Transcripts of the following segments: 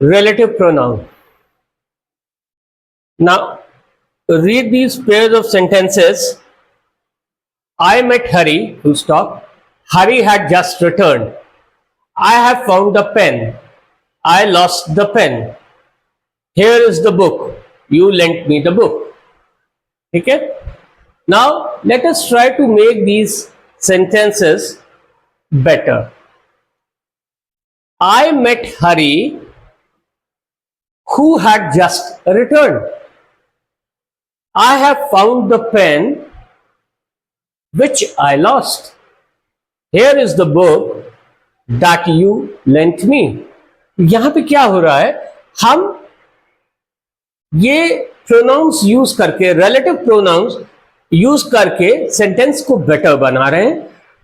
relative pronoun. Now, read these pairs of sentences. I met Hari, full stop. Hari had just returned. I have found the pen. I lost the pen. Here is the book. You lent me the book. Okay? Now, let us try to make these sentences better. I met Hari, who had just returned. I have found the pen which I lost. Here is the book that you lent me. यहां पे क्या हो रहा है, हम ये pronouns use करके, relative pronouns use करके सेंटेंस को बेटर बना रहे हैं.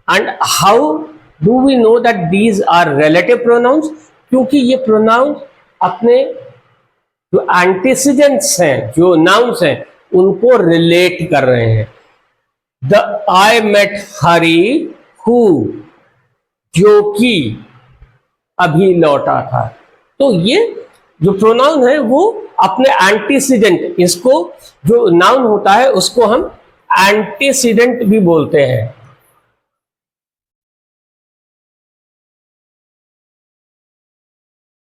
And how do we know that these are relative pronouns? क्योंकि ये प्रोनाउंस अपने जो एंटीसीडेंट्स हैं, जो नाउन्स हैं, उनको रिलेट कर रहे हैं. The I met Hari who, जो कि अभी लौटा था. तो ये जो प्रोनाउन है वो अपने एंटीसीडेंट, इसको जो नाउन होता है उसको हम एंटीसीडेंट भी बोलते हैं.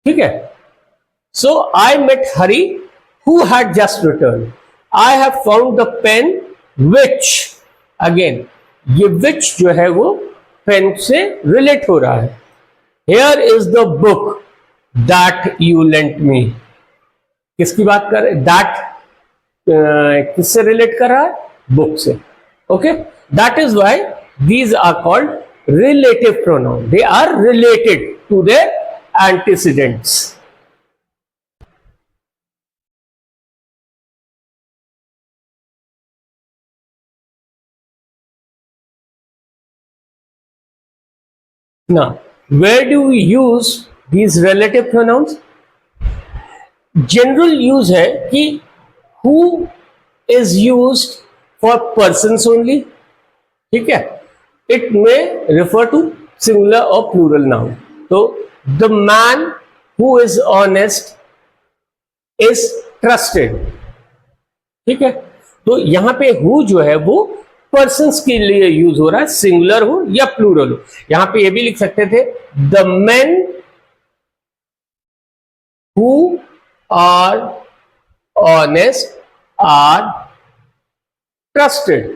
ठीक है. So I met Hari who had just return. I have found the pen which, again ये विच जो है वो पेन से रिलेट हो रहा है. Here is the book that you lent me. किसकी बात कर रहे? दैट किससे रिलेट कर रहा है? बुक से. Okay, that is why these are called relative pronoun. They are related to their antecedents. Now, where do we use these relative pronouns? General use है कि who is used for persons only. ठीक है. It may refer to singular or plural noun. तो the man who is honest is trusted. ठीक है. तो यहां पे who जो है वो पर्सन्स के लिए यूज हो रहा है, सिंगुलर हो या प्लूरल हो. यहां पे ये भी लिख सकते थे the men who are honest are trusted.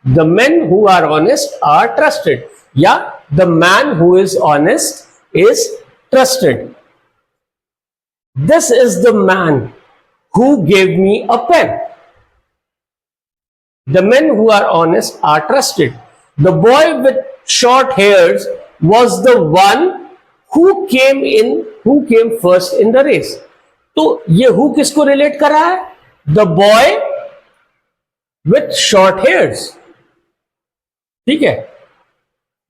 The men who are honest are trusted, या the man who is honest is trusted. This is the man who gave me a pen. The men who are honest are trusted. The boy with short hairs was the one who came first in the race. तो ये who किसको relate कर रहा है? The boy with short hairs. ठीक है.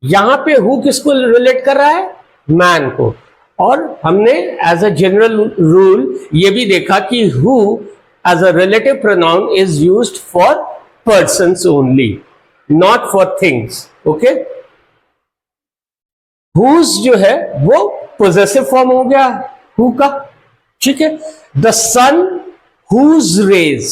यहां पे who किसको रिलेट कर रहा है? मैन को. और हमने एज अ जनरल रूल ये भी देखा कि who as a relative pronoun is used for persons only, not for things. Okay, whose जो है वो possessive form हो गया who का. ठीक है. the sun whose rays,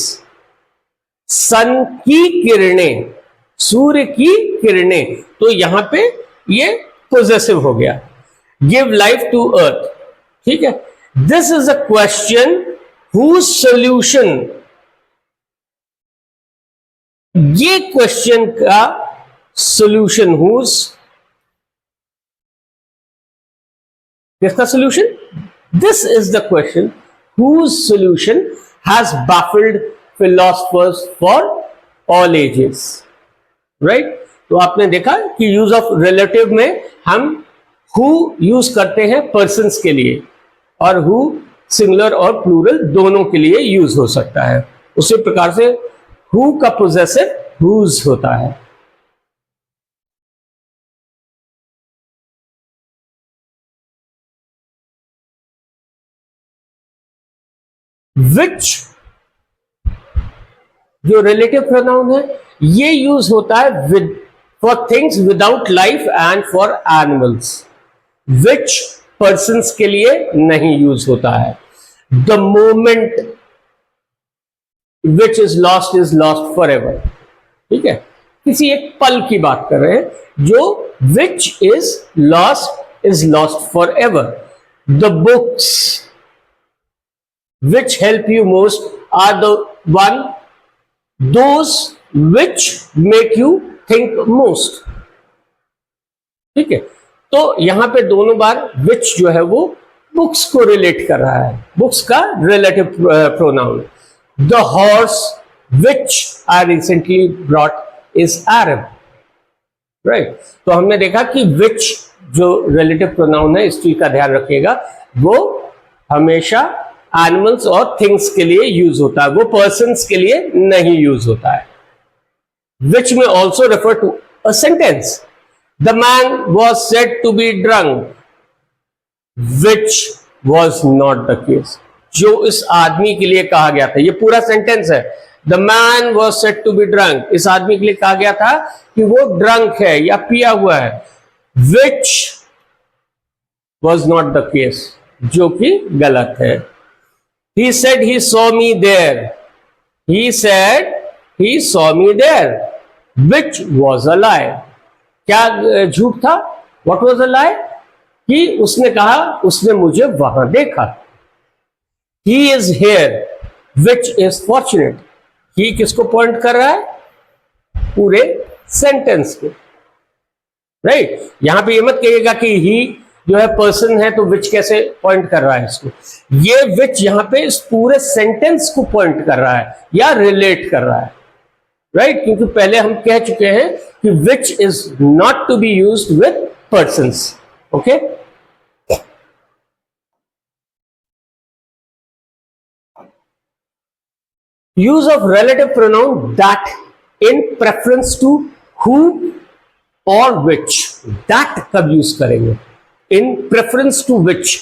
sun की किरणें, सूर्य की किरणें. तो यहां पे ये possessive हो गया. give life to earth. ठीक है. this is a question whose solution, ये क्वेश्चन का सॉल्यूशन हुज, किसका solution? This is the question whose solution has baffled philosophers for all ages. Right. तो आपने देखा कि यूज ऑफ रिलेटिव में हम हु यूज करते हैं पर्सन्स के लिए, और हु सिंगुलर और प्लूरल दोनों के लिए यूज हो सकता है. उसी प्रकार से who का possessive whose होता है. which जो रिलेटिव प्रोनाउन है ये यूज होता है with for things without life and for animals. which persons के लिए नहीं यूज होता है। The moment which is lost for ever. ठीक है, किसी एक पल की बात कर रहे हैं जो which is lost for ever. The books which help you most are the one those which make you think most। ठीक है, तो यहां पे दोनों बार which जो है वो बुक्स को रिलेट कर रहा है, बुक्स का relative pronoun. The horse which I recently brought is Arab, right. तो हमने देखा कि which जो रिलेटिव प्रोनाउन है, इस चीज का ध्यान रखिएगा, वो हमेशा एनिमल्स और थिंग्स के लिए यूज होता है, वो पर्सन्स के लिए नहीं यूज होता है। विच में also refer to a sentence. The man was said to be drunk, which was not the case. जो इस आदमी के लिए कहा गया था, ये पूरा सेंटेंस है। The man was said to be drunk, इस आदमी के लिए कहा गया था कि वो ड्रंक है या पिया हुआ है। विच वॉज नॉट द केस, जो कि गलत है। He said he saw me there. He said he saw me there, which was a lie. क्या झूठ था? What was a lie? कि उसने कहा उसने मुझे वहां देखा। He is here, which is fortunate. He किसको पॉइंट कर रहा है? पूरे सेंटेंस को, राइट। यहां पे ये मत कहिएगा कि he जो है पर्सन है तो विच कैसे पॉइंट कर रहा है इसको। ये विच यहां पे इस पूरे सेंटेंस को पॉइंट कर रहा है या रिलेट कर रहा है, राइट। क्योंकि पहले हम कह चुके हैं कि which is not to be used with persons. Okay, use of relative pronoun that in preference to who और विच। दैट कब यूज करेंगे? In preference to which.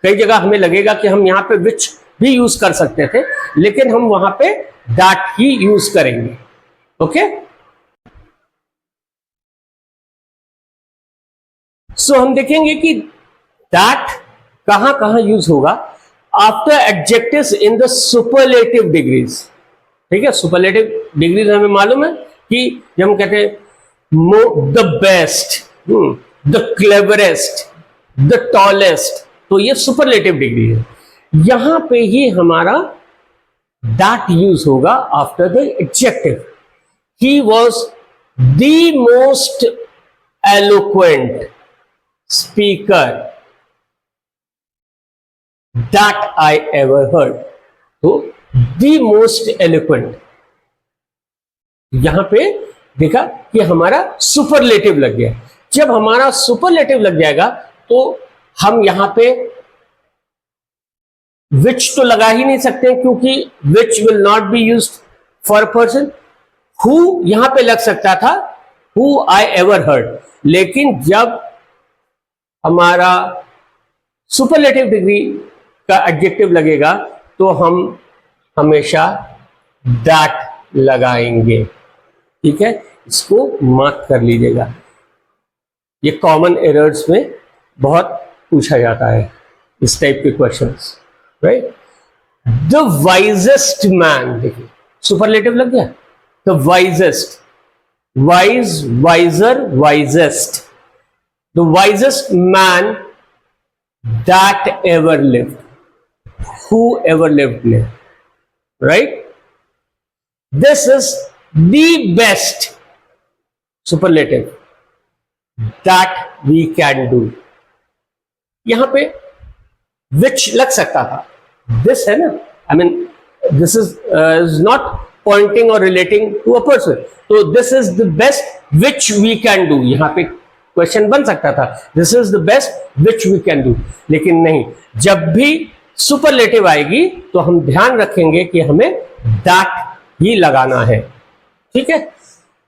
कई जगह हमें लगेगा कि हम यहां पे विच भी यूज कर सकते थे, लेकिन हम वहां पे दैट ही यूज करेंगे। ओके, सो हम देखेंगे कि दैट कहां कहां यूज होगा। After adjectives in the superlative degrees. ठीक है, सुपरलेटिव डिग्रीज हमें मालूम है कि जब हम कहते हैं the best, the cleverest, the tallest, तो ये सुपरलेटिव डिग्री है। यहां पे ही हमारा दैट यूज होगा after the adjective. He was the most eloquent speaker that I ever heard. तो द मोस्ट एलोक्वेंट, यहां पे देखा कि हमारा सुपरलेटिव लग गया। जब हमारा सुपरलेटिव लग जाएगा तो हम यहां पे विच तो लगा ही नहीं सकते, क्योंकि which will not be used for person. Who यहां पे लग सकता था, हु आई एवर हर्ड, लेकिन जब हमारा सुपरलेटिव डिग्री का एडजेक्टिव लगेगा तो हम हमेशा दैट लगाएंगे। ठीक है, इसको मार्क कर लीजिएगा। ये कॉमन एरर्स में बहुत पूछा जाता है इस टाइप के questions, right. The wisest man, देखिए सुपरलेटिव लग गया। The wisest, wise, wiser, wisest. The wisest man that ever lived, who ever lived, right. This is the best, superlative, that we can do. यहां पे which लग सकता था, this है ना, I mean this is not pointing और relating to a person, तो this is the best which we can do. यहां पे क्वेश्चन बन सकता था this is the best which we can do, लेकिन नहीं। जब भी सुपरलेटिव आएगी तो हम ध्यान रखेंगे कि हमें दैट ही लगाना है। ठीक है,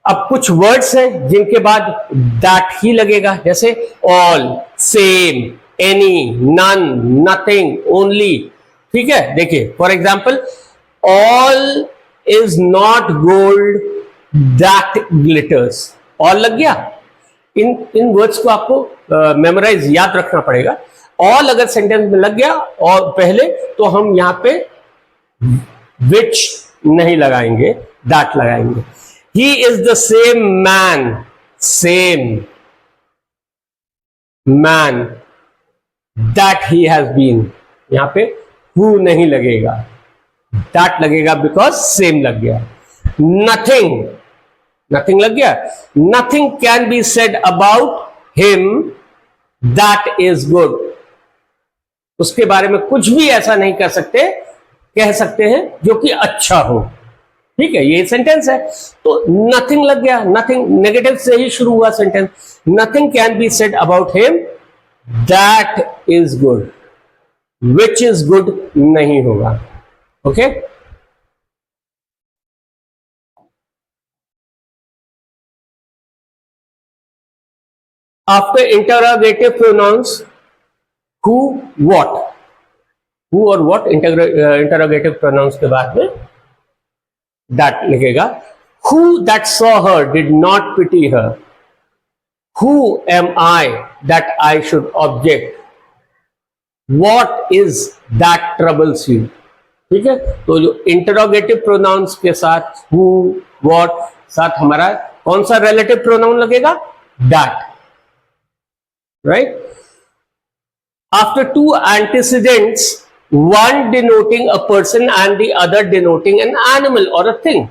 अब कुछ वर्ड्स हैं जिनके बाद दैट ही लगेगा, जैसे all, same, any, none, nothing, only. ठीक है, देखिए for example, all is not gold that glitters. All लग गया। इन वर्ड्स को आपको मेमोराइज, याद रखना पड़ेगा। ऑल अगर सेंटेंस में लग गया और पहले, तो हम यहां पे विच नहीं लगाएंगे, दैट लगाएंगे. He is the same man that he has been. यहां पे हु नहीं लगेगा, दैट लगेगा, बिकॉज सेम लग गया. नथिंग लग गया. Nothing can be said about him that is good. उसके बारे में कुछ भी ऐसा नहीं कह सकते हैं जो कि अच्छा हो. ठीक है, ये सेंटेंस है. तो नथिंग लग गया. नथिंग नेगेटिव से ही शुरू हुआ sentence. Nothing can be said about him that is good. Which is good नहीं होगा. Okay, after interrogative pronouns who, what, who और what इंटरोगेटिव प्रोनाउंस के बाद में that लिखेगा. Who that saw her did not pity her. Who am I that I should object. What is that troubles you. ठीक है, तो जो interrogative pronouns के साथ who, what साथ हमारा कौन सा रिलेटिव प्रोनाउन लगेगा, that, right. After two antecedents, one denoting a person and the other denoting an animal or a thing.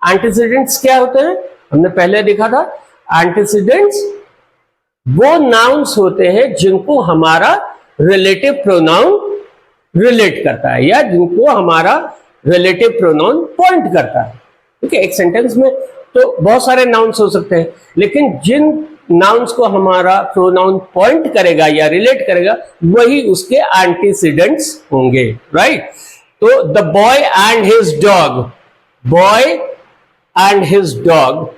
Antecedents क्या होते हैं, हमने पहले देखा था. Antecedents वो nouns होते हैं जिनको हमारा relative pronoun relate करता है या जिनको हमारा relative pronoun point करता है. ठीक है, एक सेंटेंस में तो बहुत सारे nouns हो सकते हैं, लेकिन जिन नाउन्स को हमारा प्रोनाउन पॉइंट करेगा या रिलेट करेगा वही उसके एंटीसीडेंट्स होंगे, राइट. तो the boy and his dog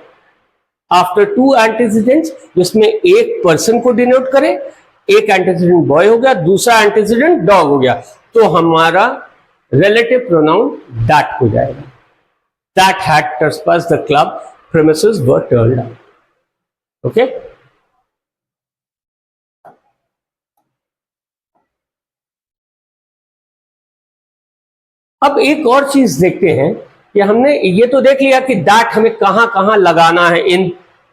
after two antecedents, जिसमें एक पर्सन को डिनोट करे. एक एंटीसीडेंट बॉय हो गया, दूसरा एंटीसीडेंट डॉग हो गया, तो हमारा रिलेटिव प्रोनाउन दैट हो जाएगा. That had ट्रेसपास्ड the club premises were turned down. Okay, अब एक और चीज देखते हैं कि हमने ये तो देख लिया कि दैट हमें कहां कहां लगाना है in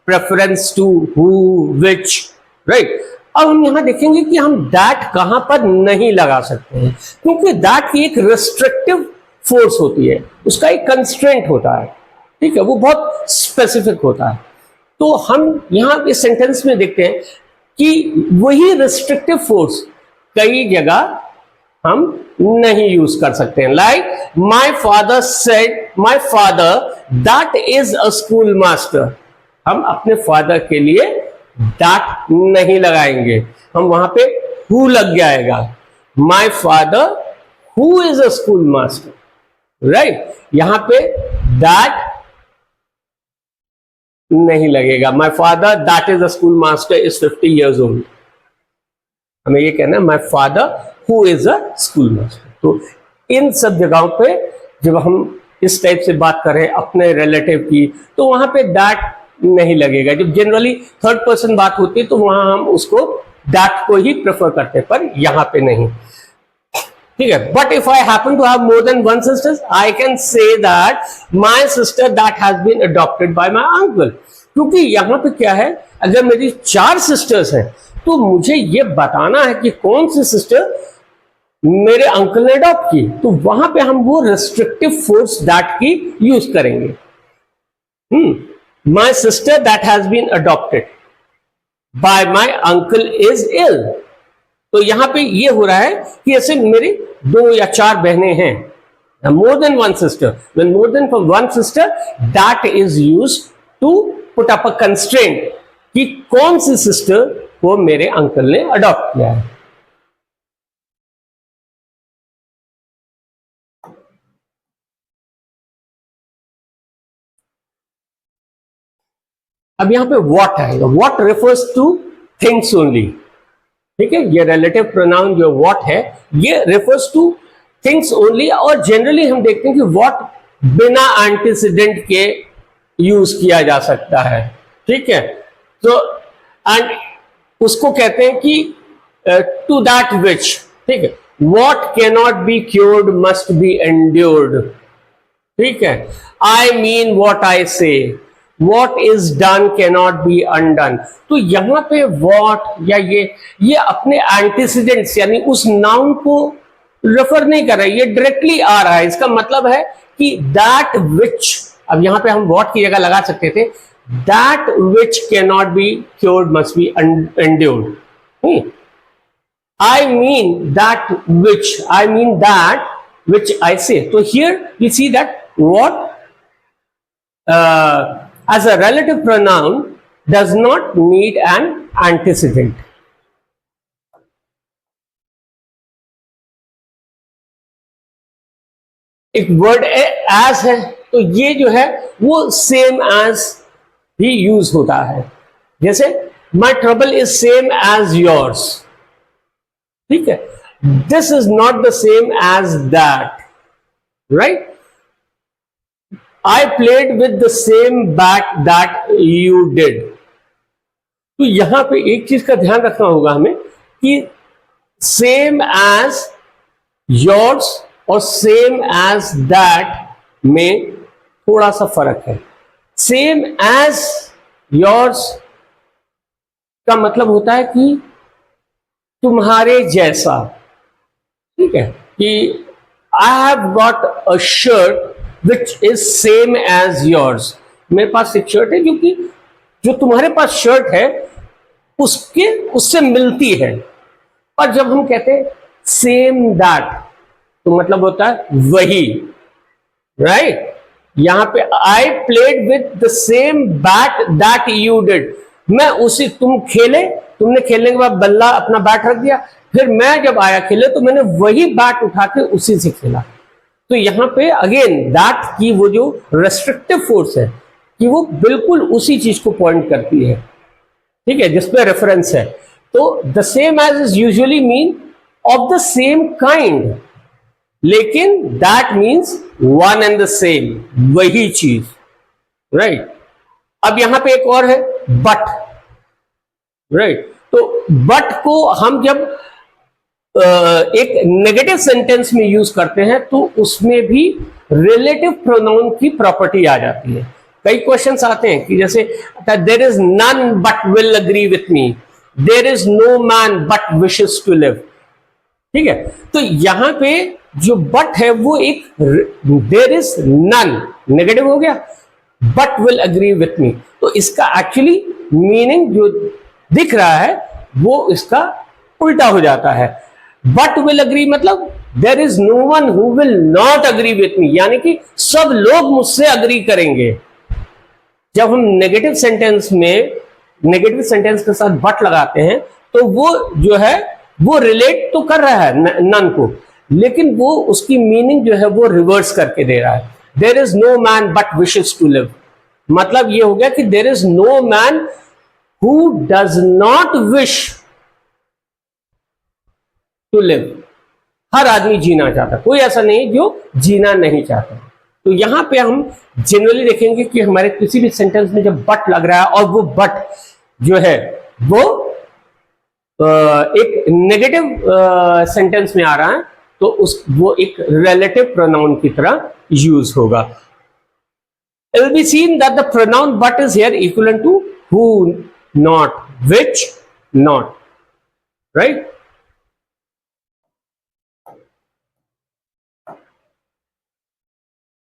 preference to, who, which, right. अब हम यहां देखेंगे कि हम दैट कहां पर नहीं लगा सकते हैं, क्योंकि दैट की एक रिस्ट्रिक्टिव फोर्स होती है, उसका एक कंस्ट्रेंट होता है. ठीक है, वो बहुत स्पेसिफिक होता है. तो हम यहां इस सेंटेंस में देखते हैं कि वही रिस्ट्रिक्टिव फोर्स कई जगह हम नहीं यूज कर सकते हैं. Like my father that is a school master. हम अपने फादर के लिए दैट नहीं लगाएंगे, हम वहां पे हु लग जाएगा. My father who is a school master, right. यहां पे दैट नहीं लगेगा. My father that is a school master is 50 years old. हमें ये कहना है my father who is a school master. तो इन सब जगहों पे जब हम इस टाइप से बात करें अपने रिलेटिव की, तो वहां पे दैट नहीं लगेगा. जब जनरली थर्ड पर्सन बात होती है तो वहां हम उसको दैट को ही प्रेफर करते हैं, पर यहां पे नहीं. ठीक है, but if I happen to have more than one sisters, I can say that my sister that has been adopted by my uncle. क्योंकि यहां पे क्या है, अगर मेरी 4 सिस्टर्स हैं तो मुझे ये बताना है कि कौन सी सिस्टर मेरे अंकल ने अडॉप्ट की, तो वहां पे हम वो रिस्ट्रिक्टिव फोर्स दैट की यूज करेंगे. My sister that has been adopted by my uncle is ill. तो यहां पे ये हो रहा है कि ऐसे मेरी 2 या 4 बहनें हैं, more than one sister. When more than one sister, that is used to put up a constraint कि कौन सी सिस्टर को मेरे अंकल ने अडॉप्ट किया है. अब यहां पे व्हाट है, what refers two things only. ठीक है, ये रिलेटिव प्रोनाउन जो व्हाट है ये रेफर्स टू थिंग्स ओनली. और जनरली हम देखते हैं कि व्हाट बिना एंटीसीडेंट के यूज किया जा सकता है. ठीक है, तो एंड उसको कहते हैं कि टू दैट विच, ठीक है, what cannot be cured must be endured, ठीक है, आई मीन वॉट आई से, what is done cannot be undone. तो यहां पे वॉट या ये अपने एंटीसीडेंट्स यानी उस नाउन को रेफर नहीं कर रहा है, ये डायरेक्टली आ रहा है। इसका मतलब है कि दैट विच, अब यहां पे हम वॉट की जगह लगा सकते थे, that which cannot be cured must be endured. I mean that which I say. So here we see that what as a relative pronoun does not need an antecedent. एक वर्ड as है तो ये जो है वो same as भी use होता है। जैसे my trouble is same as yours, ठीक है, this is not the same as that, right, I played with the same bat that you did. तो यहां पे एक चीज का ध्यान रखना होगा हमें कि सेम एज योर्स और सेम एज दैट में थोड़ा सा फर्क है। सेम एज योर्स का मतलब होता है कि तुम्हारे जैसा, ठीक है, कि I have got a shirt which is same as yours, मेरे पास एक शर्ट है जो तुम्हारे पास शर्ट है उससे मिलती है। और जब हम कहते हैं सेम दैट तो मतलब होता है वही, राइट। यहां पे आई played with the same bat that you did, मैं उसी, तुमने खेलने के बाद बल्ला अपना बैट रख दिया, फिर मैं जब आया खेले तो मैंने वही बैट उठा के उसी से खेला। तो यहां पे अगेन दैट की वो जो रेस्ट्रिक्टिव फोर्स है कि वो बिल्कुल उसी चीज को पॉइंट करती है, ठीक है, जिसपे रेफरेंस है। तो the same as is usually mean of the same kind, लेकिन that means one and the same, वही चीज, राइट। अब यहां पे एक और है बट, राइट। तो बट को हम जब एक नेगेटिव सेंटेंस में यूज करते हैं तो उसमें भी रिलेटिव प्रोनाउन की प्रॉपर्टी आ जाती है। कई क्वेश्चंस आते हैं कि जैसे there is none but will agree with me, there is no man but wishes to live, ठीक है। तो यहां पे जो बट है वो एक देयर इज नन नेगेटिव हो गया, बट विल अग्री विथ मी, तो इसका एक्चुअली मीनिंग जो दिख रहा है वो इसका उल्टा हो जाता है। बट विल अग्री मतलब there is no one who will not agree with me, यानी कि सब लोग मुझसे अग्री करेंगे। जब हम नेगेटिव सेंटेंस के साथ बट लगाते हैं तो वो जो है वो रिलेट तो कर रहा है नन को, लेकिन वो उसकी मीनिंग जो है वो रिवर्स करके दे रहा है। There is no man but wishes to live, मतलब ये हो गया कि there is no man who does not wish to live, हर आदमी जीना चाहता, कोई ऐसा नहीं जो जीना नहीं चाहता। तो यहां पे हम जनरली देखेंगे कि हमारे किसी भी सेंटेंस में जब बट लग रहा है और वो बट जो है वो एक नेगेटिव सेंटेंस में आ रहा है तो वो एक रिलेटिव प्रोनाउन की तरह यूज होगा। It will be seen that the pronoun but is here equivalent to who, not, which, not, right?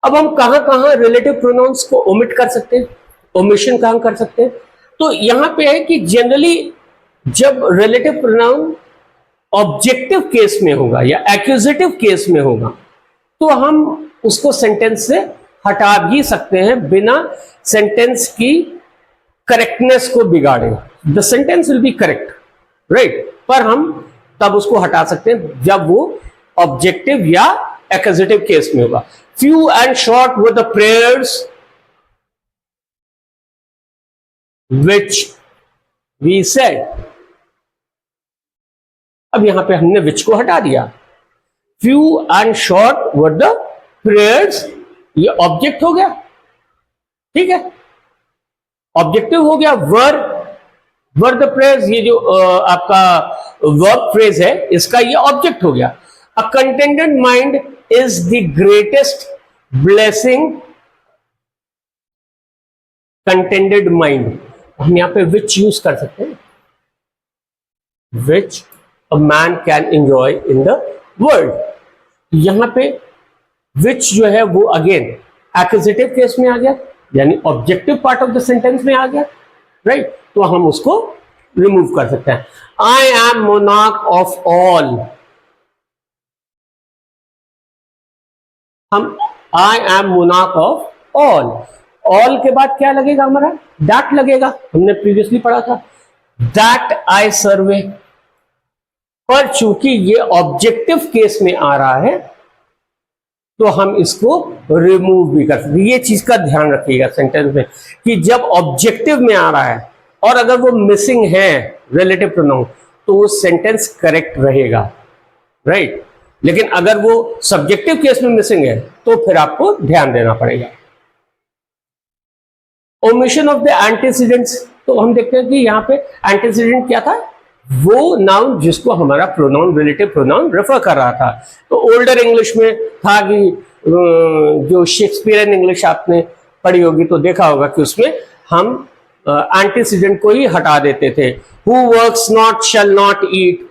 अब हम कहां रिलेटिव प्रोनाउंस को ओमिट कर सकते हैं, ओमिशन कहां कर सकते हैं? तो यहां पे है कि जनरली जब रिलेटिव प्रोनाउन ऑब्जेक्टिव केस में होगा या एक्यूजेटिव केस में होगा तो हम उसको सेंटेंस से हटा भी सकते हैं बिना सेंटेंस की करेक्टनेस को बिगाड़े। The sentence will be correct, right, पर हम तब उसको हटा सकते हैं जब वो ऑब्जेक्टिव या एक्यूजेटिव केस में होगा। Few and short were the prayers which we said, अब यहां पे हमने विच को हटा दिया। Few and short were the prayers, ये ऑब्जेक्ट हो गया, ठीक है, ऑब्जेक्टिव हो गया। वर वर्ड द प्रेज, ये जो आपका वर्ब फ्रेज है, इसका ये ऑब्जेक्ट हो गया। A contented mind is the greatest blessing. Contented mind, हम यहां पे विच यूज कर सकते हैं, which a man can enjoy in the world. यहां पे विच जो है वो अगेन एक्विजिटिव केस में आ गया, यानी objective part of the sentence में आ गया, राइट। तो हम उसको रिमूव कर सकते हैं। I am monarch of all, हम I am monarch of all, all के बाद क्या लगेगा हमारा, दैट लगेगा, हमने प्रीवियसली पढ़ा था, दैट आई सर्वे। पर चूंकि ये ऑब्जेक्टिव केस में आ रहा है तो हम इसको रिमूव भी कर सकते हैं। ये चीज का ध्यान रखिएगा सेंटेंस में कि जब ऑब्जेक्टिव में आ रहा है और अगर वो मिसिंग है रिलेटिव प्रोनाउन तो वो सेंटेंस करेक्ट रहेगा, राइट। लेकिन अगर वो सब्जेक्टिव केस में मिसिंग है तो फिर आपको ध्यान देना पड़ेगा। ओमिशन ऑफ द एंटीसीडेंट्स, तो हम देखते हैं कि यहाँ पे एंटीसीडेंट क्या था, वो नाउन जिसको हमारा प्रोनाउन रिलेटिव प्रोनाउन रेफर कर रहा था। तो ओल्डर इंग्लिश में था कि जो शेक्सपियरियन इंग्लिश आपने पढ़ी होगी तो देखा होगा कि उसमें हम एंटीसीडेंट को ही हटा देते थे। Who works not shall not eat,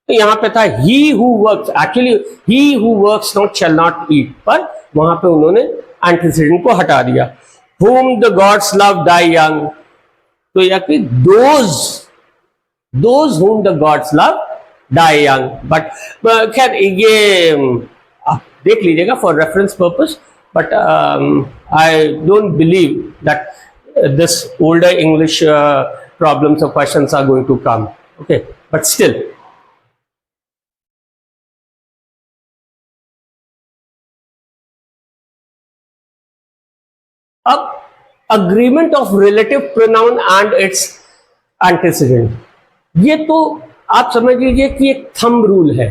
तो यहां पे था he who works, actually he who works not shall not eat, पर वहां पे उन्होंने एंटीसीडेंट को हटा दिया। whom the gods love die young, तो या कि those whom the gods love die young, but खैर ये आप देख लीजिएगा for reference purpose, but I don't believe that this older English problems or questions are going to come, okay, but still अब agreement of relative pronoun and it's antecedent, ये तो आप समझ लीजिए कि एक थंब रूल है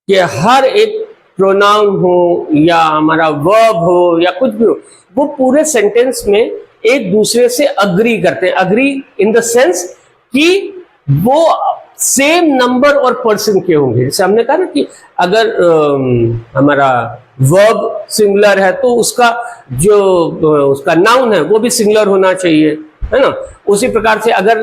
कि हर एक प्रोनाउन हो या हमारा वर्ब हो या कुछ भी हो, वो पूरे सेंटेंस में एक दूसरे से अग्री करते हैं। अग्री इन द सेंस कि वो सेम नंबर और पर्सन के होंगे। जैसे हमने कहा ना कि अगर हमारा वर्ब सिंगुलर है तो उसका जो उसका नाउन है वो भी सिंगुलर होना चाहिए, है ना। उसी प्रकार से अगर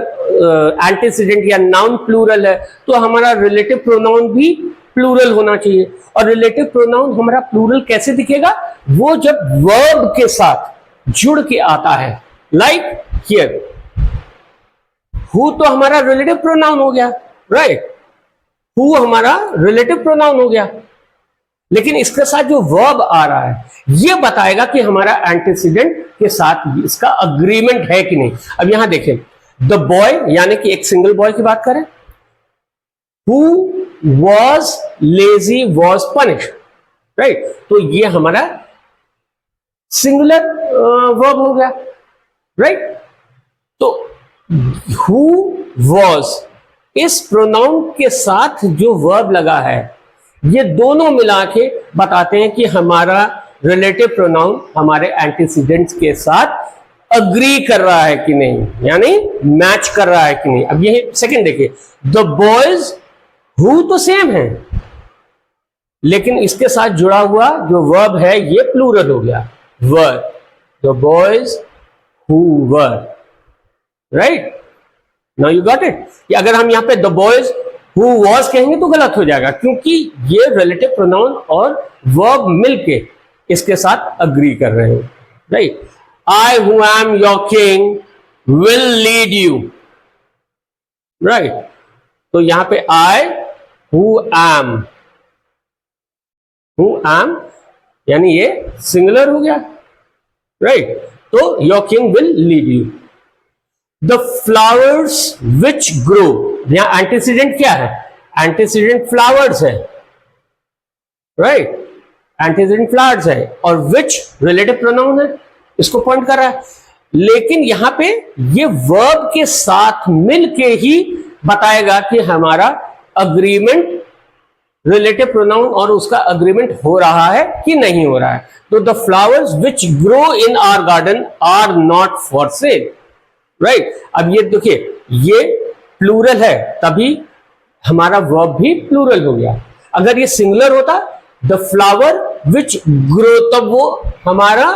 एंटीसीडेंट या नाउन प्लूरल है तो हमारा रिलेटिव प्रोनाउन भी प्लूरल होना चाहिए। और रिलेटिव प्रोनाउन हमारा प्लूरल कैसे दिखेगा, वो जब वर्ब के साथ जुड़ के आता है, लाइक हियर हु तो हमारा रिलेटिव प्रोनाउन हो गया, राइट, हु हमारा रिलेटिव प्रोनाउन हो गया, लेकिन इसके साथ जो वर्ब आ रहा है ये बताएगा कि हमारा एंटीसीडेंट के साथ इसका अग्रीमेंट है कि नहीं। अब यहां देखें, द बॉय यानी कि एक सिंगल बॉय की बात करें, who was lazy was punished, right, तो ये हमारा सिंगुलर वर्ब हो गया, राइट। तो हु वॉज इस प्रोनाउन के साथ जो वर्ब लगा है ये दोनों मिला के बताते हैं कि हमारा रिलेटिव प्रोनाउन हमारे एंटीसीडेंट्स के साथ अग्री कर रहा है कि नहीं, यानी मैच कर रहा है कि नहीं। अब ये सेकंड देखिए, द बॉयज हु तो सेम है लेकिन इसके साथ जुड़ा हुआ जो वर्ब है ये प्लूरल हो गया, were, the boys who were, right. Now you got it कि अगर हम यहां पे द बॉयज हु वॉज कहेंगे तो गलत हो जाएगा क्योंकि ये रिलेटिव प्रोनाउन और वर्ब मिलके इसके साथ अग्री कर रहे हैं, right. I who am your king will lead you, right. तो यहां पे आई हु एम यानी ये सिंगुलर हो गया, राइट। तो your king will lead you. The flowers which grow, यहां एंटीसीडेंट क्या है, एंटीसीडेंट फ्लावर्स है, राइट, एंटीसीडेंट फ्लावर्स है और विच रिलेटिव प्रोनाउन है, इसको पॉइंट कर रहा है। लेकिन यहां पे ये वर्ब के साथ मिलके ही बताएगा कि हमारा अग्रीमेंट रिलेटिव प्रोनाउन और उसका अग्रीमेंट हो रहा है कि नहीं हो रहा है। तो the flowers which grow in our garden are not for sale, right. अब ये देखिए, ये प्लूरल है तभी हमारा वर्ब भी प्लूरल हो गया। अगर ये सिंगुलर होता, द फ्लावर विच ग्रो, तब वो हमारा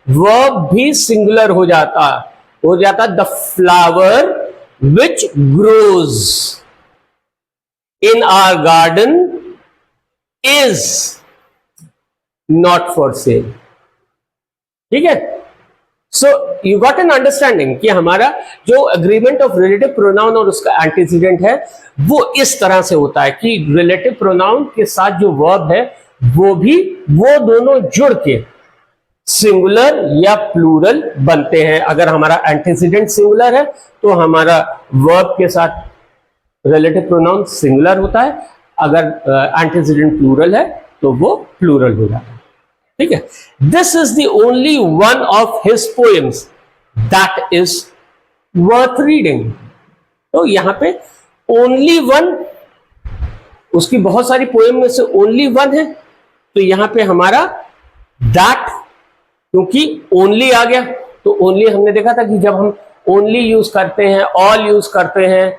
वर्ब भी सिंगुलर हो जाता the flower which grows in our garden is not for sale. ठीक है, so you got an understanding कि हमारा जो अग्रीमेंट ऑफ रिलेटिव प्रोनाउन और उसका एंटीसीडेंट है वो इस तरह से होता है कि रिलेटिव प्रोनाउन के साथ जो वर्ब है वो दोनों जुड़ के सिंगुलर या प्लूरल बनते हैं। अगर हमारा एंटीसीडेंट सिंगुलर है तो हमारा वर्ब के साथ रिलेटिव प्रोनाउन सिंगुलर होता है, अगर एंटीसीडेंट प्लूरल है तो वो प्लूरल हो जाता है। ठीक है, this is the only one of his poems that is worth reading. तो यहां पे ओनली वन, उसकी बहुत सारी पोएम में से ओनली वन है, तो यहां पे हमारा दैट, क्योंकि ओनली आ गया तो ओनली हमने देखा था कि जब हम ओनली यूज करते हैं, ऑल यूज करते हैं,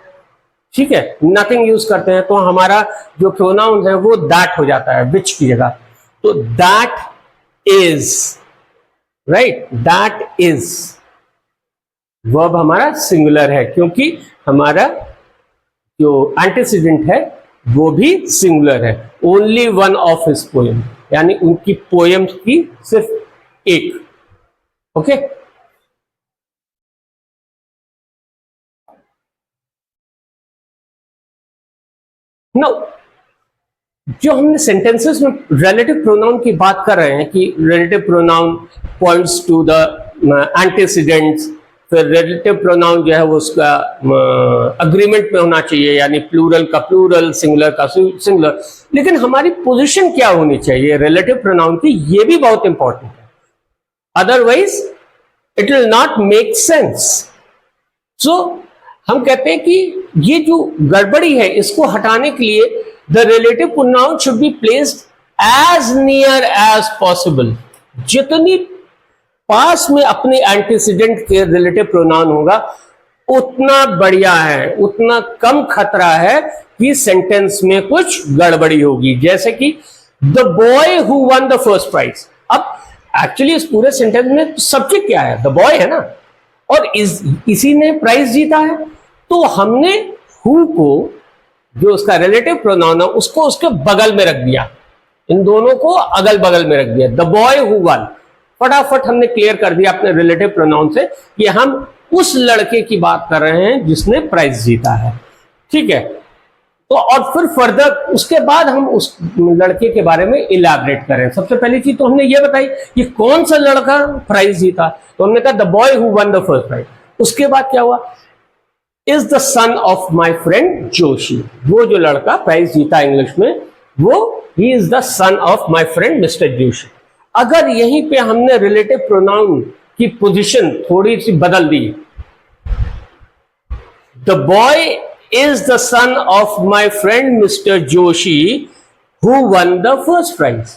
ठीक है, नथिंग यूज करते हैं, तो हमारा जो प्रोनाउन है वो दैट हो जाता है विच की जगह। तो that is, right, that is verb हमारा सिंगुलर है क्योंकि हमारा जो एंटीसीडेंट है वो भी सिंगुलर है। Only one of his poem, यानी उनकी पोएम्स की सिर्फ एक। ओके, नाउ जो हमने सेंटेंसेस में रिलेटिव प्रोनाउन की बात कर रहे हैं कि relative pronoun points to the antecedents, फिर रिलेटिव प्रोनाउन जो है वो उसका अग्रीमेंट में होना चाहिए, यानी प्लूरल का प्लूरल, सिंगुलर का सिंगुलर, लेकिन हमारी पोजीशन क्या होनी चाहिए रिलेटिव प्रोनाउन की, ये भी बहुत इंपॉर्टेंट है, otherwise it will not make sense. So हम कहते हैं कि ये जो गड़बड़ी है इसको हटाने के लिए the relative pronoun should be placed as near as possible. जितनी पास में अपने एंटीसीडेंट के रिलेटिव प्रोनाउन होगा उतना बढ़िया है, उतना कम खतरा है कि सेंटेंस में कुछ गड़बड़ी होगी। जैसे कि the boy who won the first prize, अब एक्चुअली इस पूरे सेंटेंस में सब्जेक्ट क्या है, द बॉय है ना, और इसी ने प्राइज जीता है, तो हमने हु को, जो उसका रिलेटिव प्रोनाउन है, उसको उसके बगल में रख दिया, इन दोनों को अगल बगल में रख दिया, द बॉय हु वन। फटाफट हमने क्लियर कर दिया अपने रिलेटिव प्रोनाउन से कि हम उस लड़के की बात कर रहे हैं जिसने प्राइज जीता है। ठीक है, तो और फिर फर्दर उसके बाद हम उस लड़के के बारे में इलैबोरेट करें। सबसे पहली चीज तो हमने ये बताई कि कौन सा लड़का प्राइज जीता, तो हमने कहा the boy who won the first prize. उसके बाद क्या हुआ, is the son of my friend Joshi, वो जो लड़का प्राइज जीता इंग्लिश में, वो ही is the son of my friend mister Joshi. अगर यहीं पे हमने रिलेटिव प्रोनाउन की पोजीशन थोड़ी सी बदल दी, the boy is the son of my friend mister Joshi who won the first prize.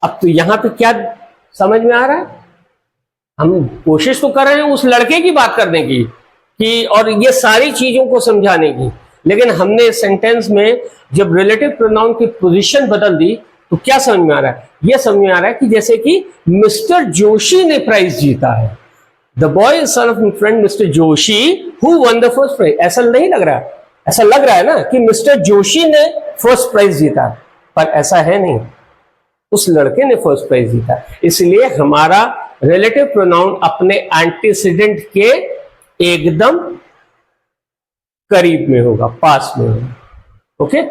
अब तो यहां पे क्या समझ में आ रहा है, हम कोशिश तो कर रहे हैं उस लड़के की बात करने की कि, और ये सारी चीजों को समझाने की, लेकिन हमने सेंटेंस में जब रिलेटिव प्रोनाउन की पोजीशन बदल दी तो क्या समझ में आ रहा है, यह समझ में आ रहा है कि जैसे कि मिस्टर जोशी ने प्राइज जीता है, the boy is son of my friend mister Joshi who won the first prize. ऐसा नहीं लग रहा है, ऐसा लग रहा है ना कि मिस्टर जोशी ने फर्स्ट प्राइज जीता, पर ऐसा है नहीं, उस लड़के ने फर्स्ट प्राइज जीता। इसलिए हमारा रिलेटिव प्रोनाउन अपने एंटीसीडेंट के एकदम करीब में होगा, पास में होगा। ओके।